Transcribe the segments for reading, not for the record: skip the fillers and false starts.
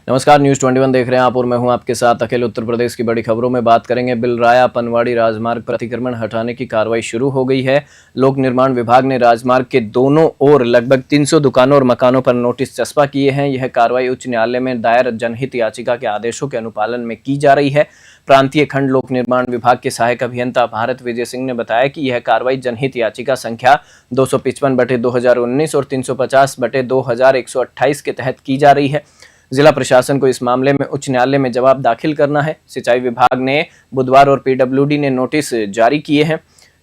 नमस्कार, न्यूज़ 21 देख रहे हैं आप और मैं हूं आपके साथ अखिल। उत्तर प्रदेश की बड़ी खबरों में बात करेंगे। बिलराया पनवाड़ी राजमार्ग पर अतिक्रमण हटाने की कार्रवाई शुरू हो गई है। लोक निर्माण विभाग ने राजमार्ग के दोनों ओर लगभग 300 दुकानों और मकानों पर नोटिस चस्पा किए हैं। यह कार्रवाई उच्च न्यायालय में दायर जनहित याचिका के आदेशों के अनुपालन में की जा रही है। प्रांतीय खंड लोक निर्माण विभाग के सहायक अभियंता भारत विजय सिंह ने बताया कि यह कार्रवाई जनहित याचिका संख्या 255/2019 और 350/2128 के तहत की जा रही है। जिला प्रशासन को इस मामले में उच्च न्यायालय में जवाब दाखिल करना है। सिंचाई विभाग ने बुधवार और पीडब्ल्यूडी ने नोटिस जारी किए हैं,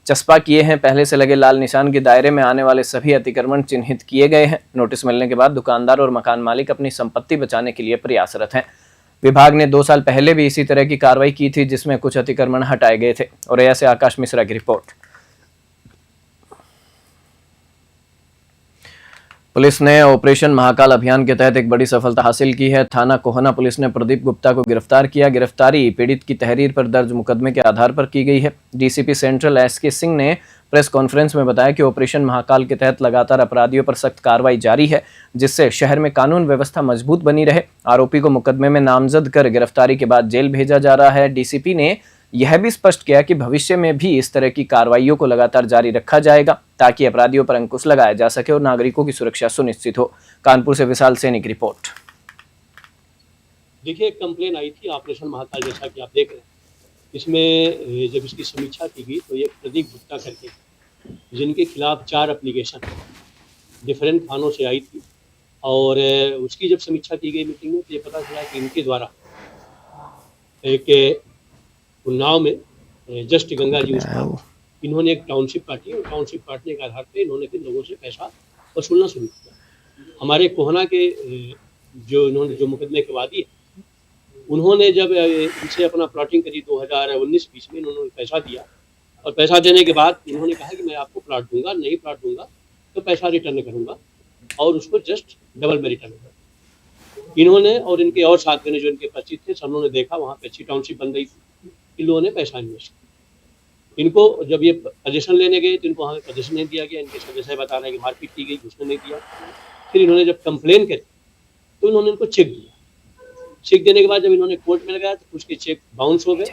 चस्पा किए हैं। पहले से लगे लाल निशान के दायरे में आने वाले सभी अतिक्रमण चिन्हित किए गए हैं। नोटिस मिलने के बाद दुकानदार और मकान मालिक अपनी संपत्ति बचाने के लिए प्रयासरत हैं। विभाग ने 2 साल पहले भी इसी तरह की कार्रवाई की थी, जिसमें कुछ अतिक्रमण हटाए गए थे। और ऐसे आकाश मिश्रा की रिपोर्ट। पुलिस ने ऑपरेशन महाकाल अभियान के तहत एक बड़ी सफलता हासिल की है। थाना कोहना पुलिस ने प्रदीप गुप्ता को गिरफ्तार किया। गिरफ्तारी पीड़ित की तहरीर पर दर्ज मुकदमे के आधार पर की गई है। डीसीपी सेंट्रल एसके सिंह ने प्रेस कॉन्फ्रेंस में बताया कि ऑपरेशन महाकाल के तहत लगातार अपराधियों पर सख्त कार्रवाई जारी है, जिससे शहर में कानून व्यवस्था मजबूत बनी रहे। आरोपी को मुकदमे में नामजद कर गिरफ्तारी के बाद जेल भेजा जा रहा है। डीसीपी ने यह भी स्पष्ट किया कि भविष्य में भी इस तरह की कार्रवाइयों को लगातार जारी रखा जाएगा, ताकि अपराधियों पर अंकुश लगाया जा सके और नागरिकों की सुरक्षा सुनिश्चित हो। कानपुर से विशाल सैनी की रिपोर्ट। देखिए, एक कंप्लेन आई थी ऑपरेशन महाकाल, जैसा कि आप देख रहे हैं। इसमें जब इसकी समीक्षा की गई तो एक प्रदीप गुप्ता करके, जिनके खिलाफ 4 एप्लीकेशन डिफरेंट थानों से आई थी, और उसकी जब समीक्षा की गई मीटिंग में तो ये पता चला कि इनके द्वारा एक उन्नाव में जस्ट गंगा जी उस पर इन्होंने एक टाउनशिप काटी और टाउनशिप काटने के आधार पे इन्होंने फिर लोगों से पैसा वसूलना शुरू किया। हमारे कोहना के जो मुकदमे के वादी है, उन्होंने जब इनसे अपना प्लॉटिंग करी 2019-20 में, इन्होंने पैसा दिया और पैसा देने के बाद इन्होंने कहा कि मैं आपको प्लॉट दूंगा, नहीं प्लॉट दूंगा तो पैसा रिटर्न करूंगा, और उसको जस्ट डबल में रिटर्न करूंगा। इन्होंने और इनके और साथियों ने, जो इनके परिचित थे, सब लोगों ने देखा वहाँ पे अच्छी टाउनशिप बन रही थी, इन लोगों ने पैसा इन्वेस्ट किया। इनको जब ये पोजीशन लेने गए तो इनको वहाँ पे पोजीशन नहीं दिया गया। इनके सदस्य बता रहे हैं कि मारपीट की गई, घुसने नहीं दिया। फिर इन्होंने जब कंप्लेन करी तो इन्होंने इनको चेक दिया। चेक देने के बाद जब इन्होंने कोर्ट में लगाया तो कुछ के चेक बाउंस हो गए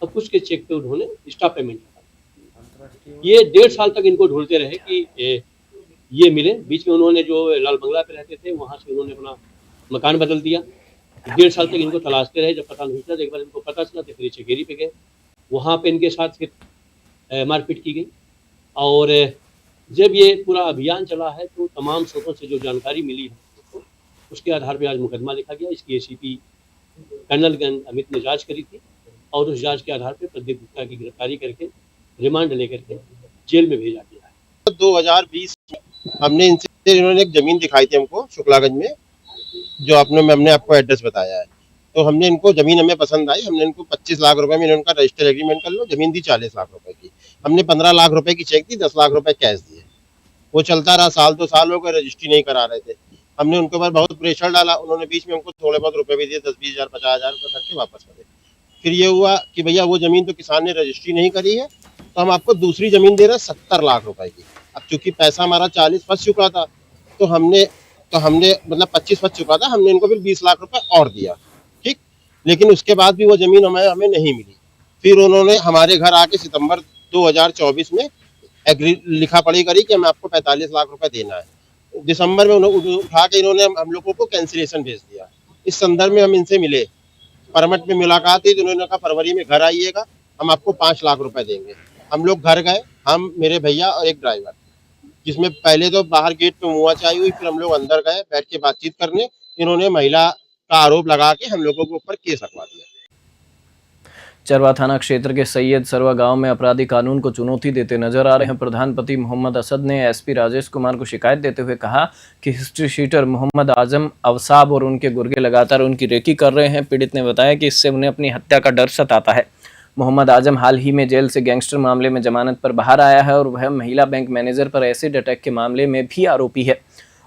और कुछ के चेक पे उन्होंने स्टॉप पेमेंट किया। ये 1.5 साल तक इनको ढूंढते रहे कि ये मिले। बीच में उन्होंने जो लाल बंगला पे रहते थे वहाँ से उन्होंने अपना मकान बदल दिया। 1.5 साल तक इनको तलाशते रहे। जब पता नहीं चला, एक बार इनको पता चला तो फिर चकेरी पे गए। वहाँ पे इनके साथ फिर मारपीट की गई। और जब ये पूरा अभियान चला है तो तमाम स्रोतों से जो जानकारी मिली है उसके आधार पर आज मुकदमा लिखा गया। इसकी एसीपी कर्नल अमित ने जांच करी थी और उस जांच के आधार पर प्रदीप गुप्ता की गिरफ्तारी करके रिमांड लेकर के जेल में भेजा गया है। 2020 हमने इनसे, इन्होंने एक जमीन दिखाई थी हमको शुक्लागंज में, जो हमने आपको एड्रेस बताया है। तो हमने इनको, जमीन हमें पसंद आई, हमने इनको 25 लाख रुपए में इनका रजिस्टर एग्रीमेंट कर लो। जमीन दी 40 लाख रुपए की। हमने 15 लाख रुपए की चेक दी, 10 लाख रुपए कैश दिए। वो चलता रहा, 1-2 साल हो गए, रजिस्ट्री नहीं करा रहे थे। हमने उनके ऊपर बहुत प्रेशर डाला। उन्होंने बीच में हमको थोड़े बहुत रुपए भी दिए, 10-20 हज़ार 50 हज़ार रुपये करके वापस करे। फिर ये हुआ कि भैया वो जमीन तो किसान ने रजिस्ट्री नहीं करी है, तो हम आपको दूसरी जमीन दे रहे हैं 70 लाख रुपए की। अब चूंकि पैसा हमारा 40 फंस चुका था, तो हमने मतलब 25 फंस चुका था, हमने इनको फिर 20 लाख रुपए और दिया, ठीक। लेकिन उसके बाद भी वो जमीन हमें नहीं मिली। फिर उन्होंने हमारे घर आके सितंबर 2024 में लिखा पढ़ी करी कि हमें आपको 45 लाख रुपए देना है। दिसंबर में उन्होंने उठा के इन्होंने हम लोगों को कैंसिलेशन भेज दिया। इस संदर्भ में हम इनसे मिले, परमिट में मुलाकात हुई तो उन्होंने कहा फरवरी में घर आइएगा, हम आपको 5 लाख रुपए देंगे। हम लोग घर गए, हम, मेरे भैया और एक ड्राइवर, जिसमें पहले तो बाहर गेट पे मुआ चाई हुई, फिर हम लोग अंदर गए बैठ के बातचीत करने। इन्होंने महिला का आरोप लगा के हम लोगों के ऊपर केस रखवा दिया। चरवा थाना क्षेत्र के सैयद सरवा गांव में अपराधी कानून को चुनौती देते नजर आ रहे हैं। प्रधानपति मोहम्मद असद ने एसपी राजेश कुमार को शिकायत देते हुए कहा कि हिस्ट्री शीटर मोहम्मद आजम अवसाब और उनके गुर्गे लगातार उनकी रेकी कर रहे हैं। पीड़ित ने बताया कि इससे उन्हें अपनी हत्या का डर सताता है। मोहम्मद आजम हाल ही में जेल से गैंगस्टर मामले में जमानत पर बाहर आया है और वह महिला बैंक मैनेजर पर एसिड अटैक के मामले में भी आरोपी है।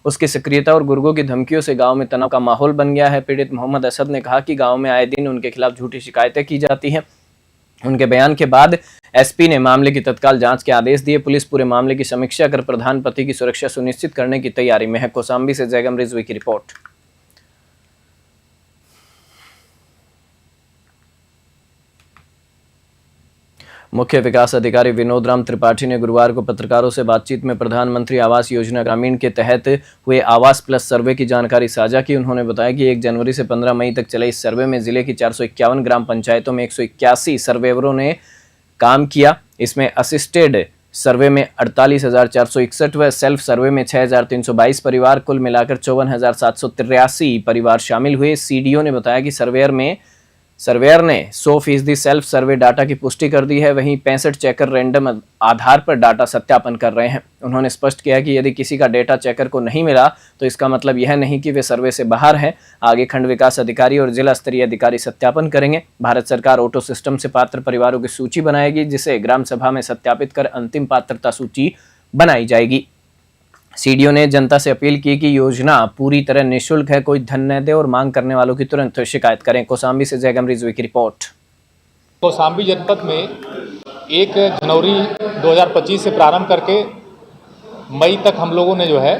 उसकी सक्रियता और गुर्गों की धमकियों से गांव में तनाव का माहौल बन गया है। पीड़ित मोहम्मद असद ने कहा कि गांव में आए दिन उनके खिलाफ झूठी शिकायतें की जाती हैं। उनके बयान के बाद एसपी ने मामले की तत्काल जांच के आदेश दिए। पुलिस पूरे मामले की समीक्षा कर प्रधानपति की सुरक्षा सुनिश्चित करने की तैयारी में है। कौशाम्बी से जयगम रिजवी की रिपोर्ट। मुख्य विकास अधिकारी विनोद राम त्रिपाठी ने गुरुवार को पत्रकारों से बातचीत में प्रधानमंत्री आवास योजना ग्रामीण के तहत हुए आवास प्लस सर्वे की जानकारी साझा की। उन्होंने बताया कि 1 जनवरी से 15 मई तक चले इस सर्वे में जिले की 451 ग्राम पंचायतों में 181 सर्वेयरों ने काम किया। इसमें असिस्टेड सर्वे में 48,461 व सेल्फ सर्वे में 6,322 परिवार, कुल मिलाकर 54,783 परिवार शामिल हुए। सीडीओ ने बताया कि सर्वेयर ने 100% सेल्फ सर्वे डाटा की पुष्टि कर दी है, वहीं 65 चेकर रैंडम आधार पर डाटा सत्यापन कर रहे हैं। उन्होंने स्पष्ट किया कि यदि किसी का डेटा चेकर को नहीं मिला तो इसका मतलब यह नहीं कि वे सर्वे से बाहर हैं। आगे खंड विकास अधिकारी और जिला स्तरीय अधिकारी सत्यापन करेंगे। भारत सरकार ऑटो सिस्टम से पात्र परिवारों की सूची बनाएगी, जिसे ग्राम सभा में सत्यापित कर अंतिम पात्रता सूची बनाई जाएगी। सीडीओ ने जनता से अपील की कि योजना पूरी तरह निःशुल्क है, कोई धन न दे और मांग करने वालों की तुरंत शिकायत करें। कौसाम्बी से जयगम रिजवी की रिपोर्ट। कौसाम्बी जनपद में 1 जनवरी 2025 से प्रारंभ करके मई तक हम लोगों ने जो है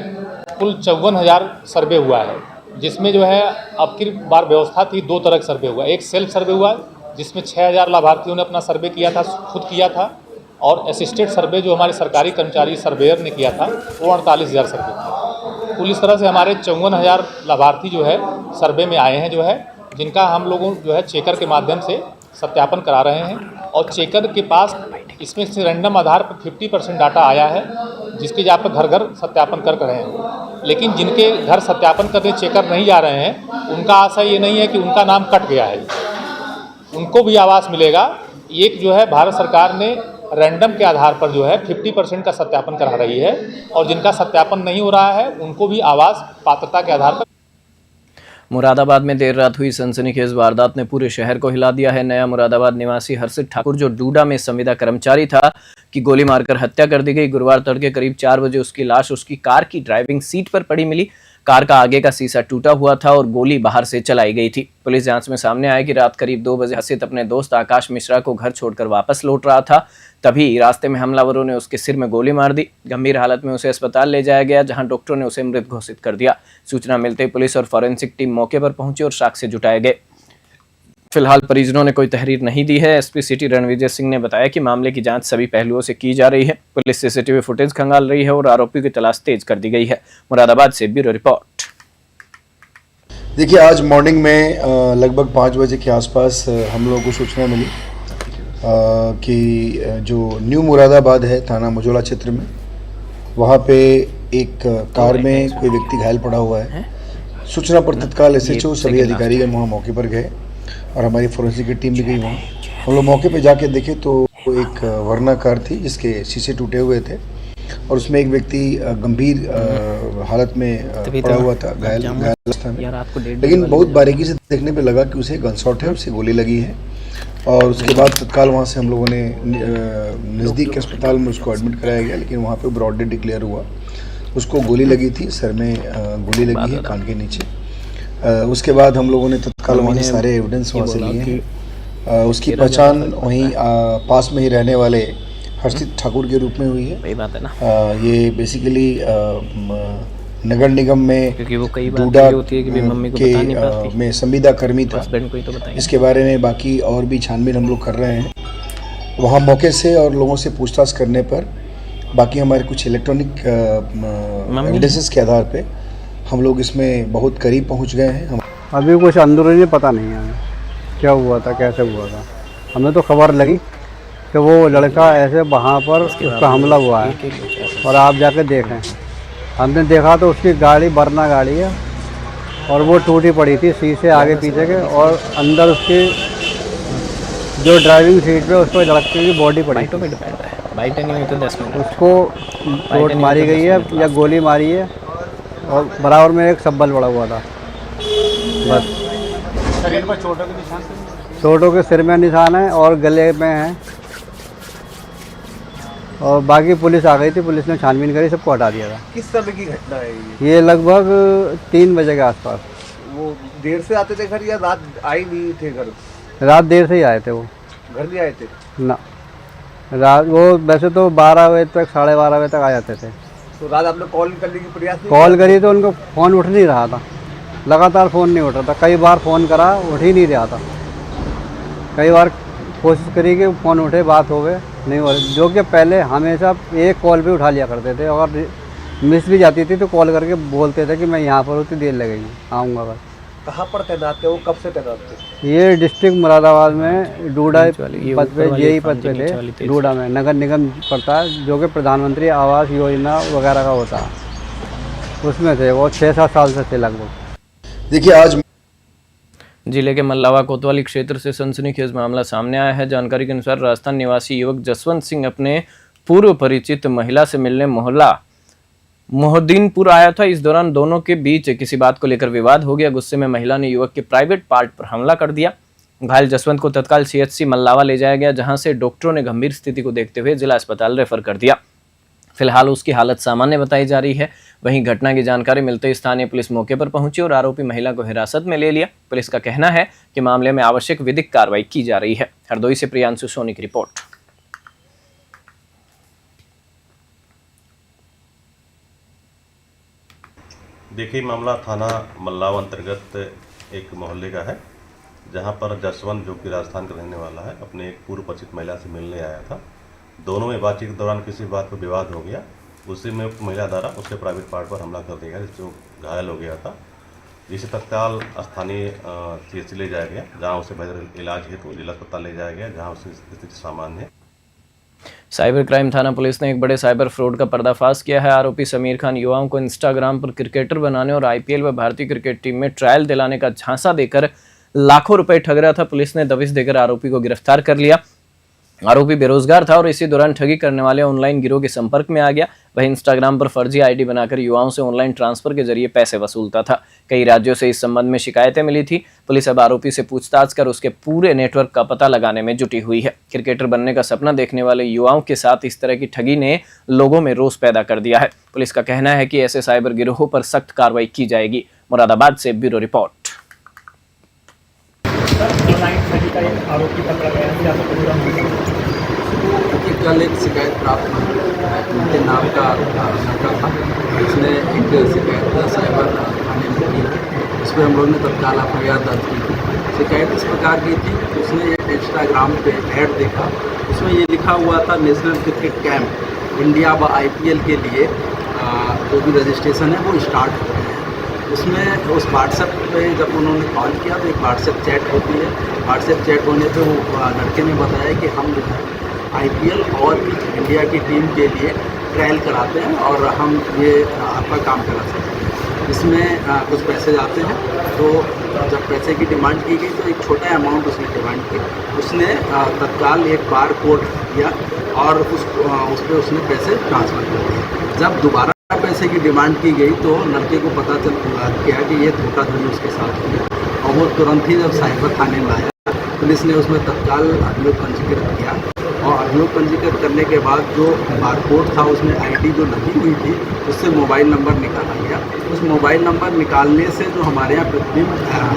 कुल 54,000 सर्वे हुआ है, जिसमें जो है अब की बार व्यवस्था थी 2 तरह का सर्वे हुआ। एक सेल्फ सर्वे हुआ जिसमें 6,000 लाभार्थियों ने अपना सर्वे किया था, खुद किया था, और असिस्टेड सर्वे जो हमारे सरकारी कर्मचारी सर्वेयर ने किया था वो 48,000 सर्वे किया। कुल इस तरह से हमारे 54,000 लाभार्थी जो है सर्वे में आए हैं, जो है जिनका हम लोगों जो है चेकर के माध्यम से सत्यापन करा रहे हैं। और चेकर के पास इसमें से रैंडम आधार पर 50% डाटा आया है, जिसके जहाँ पर घर घर सत्यापन कर रहे हैं। लेकिन जिनके घर सत्यापन करने चेकर नहीं जा रहे हैं, उनका आशा ये नहीं है कि उनका नाम कट गया है, उनको भी आवास मिलेगा। एक जो है भारत सरकार ने रैंडम के आधार पर जो है 50% का सत्यापन करा रही है, और जिनका सत्यापन नहीं हो रहा है उनको भी आवास पात्रता के आधार पर। मुरादाबाद में देर रात हुई सनसनीखेज वारदात ने पूरे शहर को हिला दिया है। नया मुरादाबाद निवासी हर्षित ठाकुर, जो डूडा में संविदा कर्मचारी था, की गोली मारकर हत्या कर दी गई। गुरुवार तड़के करीब 4 बजे उसकी लाश उसकी कार की ड्राइविंग सीट पर पड़ी मिली। कार का आगे का शीशा टूटा हुआ था और गोली बाहर से चलाई गई थी। पुलिस जांच में सामने आया कि रात करीब 2 बजे हर्षित अपने दोस्त आकाश मिश्रा को घर छोड़कर वापस लौट रहा था, तभी रास्ते में हमलावरों ने उसके सिर में गोली मार दी। गंभीर हालत में उसे अस्पताल ले जाया गया, जहां डॉक्टरों ने उसे मृत घोषित कर दिया। सूचना मिलते ही पुलिस और फॉरेंसिक टीम मौके पर पहुंची और साक्ष्य जुटाए गए। फिलहाल परिजनों ने कोई तहरीर नहीं दी है। एसपी सिटी रणविजय सिंह ने बताया कि मामले की जांच सभी पहलुओं से की जा रही है। पुलिस सीसीटीवी फुटेज खंगाल रही है और आरोपियों की तलाश तेज कर दी गई है। मुरादाबाद से ब्यूरो रिपोर्ट। देखिए, आज मॉर्निंग में लगभग 5 बजे के आसपास हम लोगों को सूचना मिली कि जो न्यू मुरादाबाद है थाना मुजोला क्षेत्र में, वहाँ पे एक कार में कोई व्यक्ति घायल पड़ा हुआ है। सूचना पर तत्काल एसएचओ सभी अधिकारी वहाँ मौके पर गए और हमारी फोरेंसिक की टीम भी गई वहाँ। हम लोग मौके पे जाके देखे तो एक वर्ना कार थी जिसके शीशे टूटे हुए थे और उसमें एक व्यक्ति गंभीर हालत में पड़ा हुआ था, घायल अवस्था में। लेकिन बहुत बारीकी से देखने पे लगा कि उसे गन शॉट है, उसे गोली लगी है। और उसके बाद तत्काल वहाँ से हम लोगों ने नज़दीक के अस्पताल में उसको एडमिट कराया गया, लेकिन वहाँ पे ब्रॉड डेड डिक्लेयर हुआ। उसको गोली लगी थी, सर में गोली लगी है कान के नीचे। उसके बाद हम लोगों ने तत्काल वहाँ से सारे एविडेंस वहाँ से लिए हैं। उसकी पहचान वहीं पास में ही रहने वाले हर्षित ठाकुर के रूप में हुई है। वही बात है ना। ये बेसिकली नगर निगम में क्योंकि वो कई बार डूडा होती है कि मम्मी को बता नहीं पाती। में संविदा कर्मी था। को ही तो बताइए। इसके बारे में बाकी और भी छानबीन हम लोग कर रहे हैं। वहाँ मौके से और लोगों से पूछताछ करने पर बाकी हमारे कुछ इलेक्ट्रॉनिक एविडेंसेस के आधार पे हम लोग इसमें बहुत करीब पहुँच गए हैं। अभी कुछ अंदरूनी पता नहीं है क्या हुआ था, कैसे हुआ था। हमें तो खबर लगी कि वो लड़का ऐसे वहाँ पर उसका हमला हुआ है और आप जाके देखें। हमने देखा तो उसकी गाड़ी वरना गाड़ी है और वो टूटी पड़ी थी, शीशे आगे पीछे के, और अंदर उसकी जो ड्राइविंग सीट पे उसको लड़के की बॉडी पड़ी। उसको चोट मारी गई है या गोली मारी है और बराबर में एक सब्बल पड़ा हुआ था। बस शरीर पर चोटों के निशान, चोटों के सिर में निशान है और गले में है। और बाकी पुलिस आ गई थी, पुलिस ने छानबीन करी, सबको हटा दिया था। किस समय की घटना है ये? ये लगभग 3 बजे के आसपास। वो देर से आते थे घर या रात आए नहीं थे घर? रात देर से ही आए थे वो, घर नहीं आए थे ना। रात वो वैसे तो 12 बजे तक 12:30 बजे तक आ जाते थे। तो रात आपने कॉल करने की प्रयास नहीं? कॉल करी तो उनको फ़ोन उठ नहीं रहा था, लगातार फ़ोन नहीं उठ रहा था। कई बार फ़ोन करा, उठ ही नहीं रहा था। कई बार कोशिश करी कि फ़ोन उठे, बात हो गए, नहीं हो रही। जो कि पहले हमेशा एक कॉल पे उठा लिया करते थे, और मिस भी जाती थी तो कॉल करके बोलते थे कि मैं यहाँ पर उतनी देर लगेगी, आऊँगा बस। कहाँ पर तैनात थे वो, कब से तैनात थे? ये डिस्ट्रिक्ट मुरादाबाद में डूडा ये पद पे, ऊपर वाली जेई पद पे नीचे वाली थे, तेज। डूडा में नगर निगम पड़ता है, जो कि प्रधानमंत्री आवास योजना वगैरह का होता है, उसमें थे वो। 6-7 साल से थे लगभग। देखिए आज जिले के मल्लावा कोतवाली क्षेत्र से सनसनीखेज मामला सामने आया है। जानकारी के अनुसार राजस्थान निवासी युवक जसवंत सिंह अपने पूर्व परिचित महिला से मिलने मोहल्ला मोहद्दीनपुर आया था। इस दौरान दोनों के बीच किसी बात को लेकर विवाद हो गया। गुस्से में महिला ने युवक के प्राइवेट पार्ट पर हमला कर दिया। घायल जसवंत को तत्काल सीएचसी मल्लावा ले जाया गया, जहां से डॉक्टरों ने गंभीर स्थिति को देखते हुए जिला अस्पताल रेफर कर दिया। फिलहाल उसकी हालत सामान्य बताई जा रही है। वहीं घटना की जानकारी मिलते ही स्थानीय पुलिस मौके पर पहुंची और आरोपी महिला को हिरासत में ले लिया। पुलिस का कहना है कि मामले में आवश्यक विधिक कार्रवाई की जा रही है। हरदोई से प्रियांशु सोनी की रिपोर्ट। देखिए, मामला थाना मल्लावा अंतर्गत एक मोहल्ले का है, जहां पर जसवंत, जो कि राजस्थान का रहने वाला है, अपने एक पूर्व परिचित महिला से मिलने आया था। दोनों में बातचीत के दौरान किसी बात पर विवाद हो गया। उसी में महिला द्वारा उसके प्राइवेट पार्ट पर हमला कर दिया गया, जिससे वो घायल हो गया था, जिसे तत्काल स्थानीय सीएचसी ले जाया गया, जहां उसे बेहतर इलाज हेतु जिला अस्पताल ले जाया गया, जहां उसकी स्थिति सामान्य है। साइबर क्राइम थाना पुलिस ने एक बड़े साइबर फ्रॉड का पर्दाफाश किया है। आरोपी समीर खान युवाओं को इंस्टाग्राम पर क्रिकेटर बनाने और आईपीएल व भारतीय क्रिकेट टीम में ट्रायल दिलाने का झांसा देकर लाखों रुपए ठग रहा था। पुलिस ने दबिश देकर आरोपी को गिरफ्तार कर लिया। आरोपी बेरोजगार था और इसी दौरान ठगी करने वाले ऑनलाइन गिरोह के संपर्क में आ गया। वह इंस्टाग्राम पर फर्जी आईडी बनाकर युवाओं से ऑनलाइन ट्रांसफर के जरिए पैसे वसूलता था। कई राज्यों से इस संबंध में शिकायतें मिली थी। पुलिस अब आरोपी से पूछताछ कर उसके पूरे नेटवर्क का पता लगाने में जुटी हुई है। क्रिकेटर बनने का सपना देखने वाले युवाओं के साथ इस तरह की ठगी ने लोगों में रोष पैदा कर दिया है। पुलिस का कहना है कि ऐसे साइबर गिरोहों पर सख्त कार्रवाई की जाएगी। मुरादाबाद से ब्यूरो रिपोर्ट। कल एक शिकायत प्राप्त हुई, उनके नाम का लड़का था, उसने एक शिकायत साइबर थाने में की। उस पर हम लोग ने तत्काल एफआईआर दर्ज की थी। शिकायत इस प्रकार की थी कि उसने एक इंस्टाग्राम पे ऐड देखा, उसमें ये लिखा हुआ था नेशनल क्रिकेट कैंप इंडिया व आईपीएल के लिए जो भी रजिस्ट्रेशन है वो स्टार्ट हो गया है। उसमें उस व्हाट्सएप पे जब उन्होंने कॉल किया तो एक व्हाट्सएप चैट होती है। व्हाट्सएप चैट होने पे वो लड़के ने बताया कि हम जो है आईपीएल और इंडिया की टीम के लिए ट्रायल कराते हैं और हम ये आपका काम करा सकते हैं। इसमें कुछ पैसे जाते हैं। तो जब पैसे की डिमांड की गई तो एक छोटा अमाउंट उसने डिमांड की। उसने तत्काल एक बार कोड दिया और उस पर उसने पैसे ट्रांसफ़र कर दिए। जब दोबारा पैसे की डिमांड की गई तो लड़के को पता चल गया कि ये धोखाधड़ी उसके साथ हुई और वो तुरंत ही जब साइबर थाने में आया, पुलिस ने उसमें तत्काल अभियोग पंजीकृत किया और अभियोग पंजीकृत करने के बाद जो बारकोड था उसमें आईडी जो लगी हुई थी उससे मोबाइल नंबर निकाला गया। उस मोबाइल नंबर निकालने से जो हमारे यहाँ प्रतिबिंब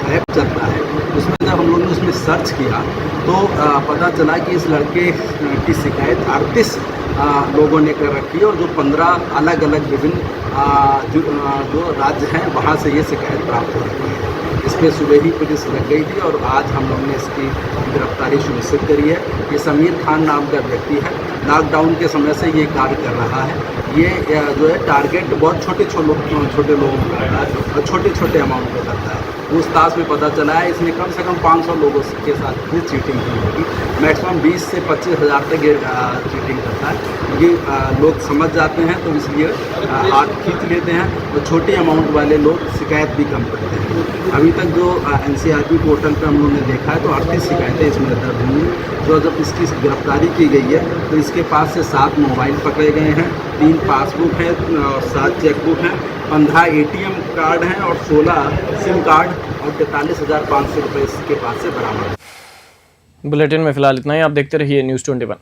ऐप चलता है उसमें जब हम लोगों ने उसमें सर्च किया तो पता चला कि इस लड़के की शिकायत 38 लोगों ने कर रखी है और जो 15 अलग अलग विभिन्न जो राज्य हैं वहाँ से ये शिकायत प्राप्त हो रही है। इस पर सुबह ही पुलिस लग गई थी और आज हम लोगों ने इसकी गिरफ्तारी सुनिश्चित करी है। ये समीर खान नाम का व्यक्ति है, लॉकडाउन के समय से ये कार्य कर रहा है। ये जो है टारगेट बहुत छोटे लोगों को करता है और छोटे अमाउंट पे करता है। पूछताछ में पता चला है इसने कम से कम 500 लोगों के साथ भी चीटिंग की होगी। मैक्सिमम 20 से 25 हज़ार तक ये चीटिंग करता है क्योंकि लोग समझ जाते हैं तो इसलिए हाथ खींच लेते हैं और छोटी अमाउंट वाले लोग शिकायत भी कम करते हैं। अभी तक जो एनसीआरबी पोर्टल पर हम लोगों ने देखा है तो 38 शिकायतें इसमें दर्ज हुई हैं। जो जब इसकी गिरफ्तारी की गई है तो इसके पास से 7 मोबाइल पकड़े गए हैं, 3 पासबुक हैं और 7 चेकबुक हैं, 15 एटीएम कार्ड हैं और 16 सिम कार्ड और 43,500 रुपये इसके पास से बरामद है। बुलेटिन में फिलहाल इतना ही। आप देखते रहिए न्यूज़ 21।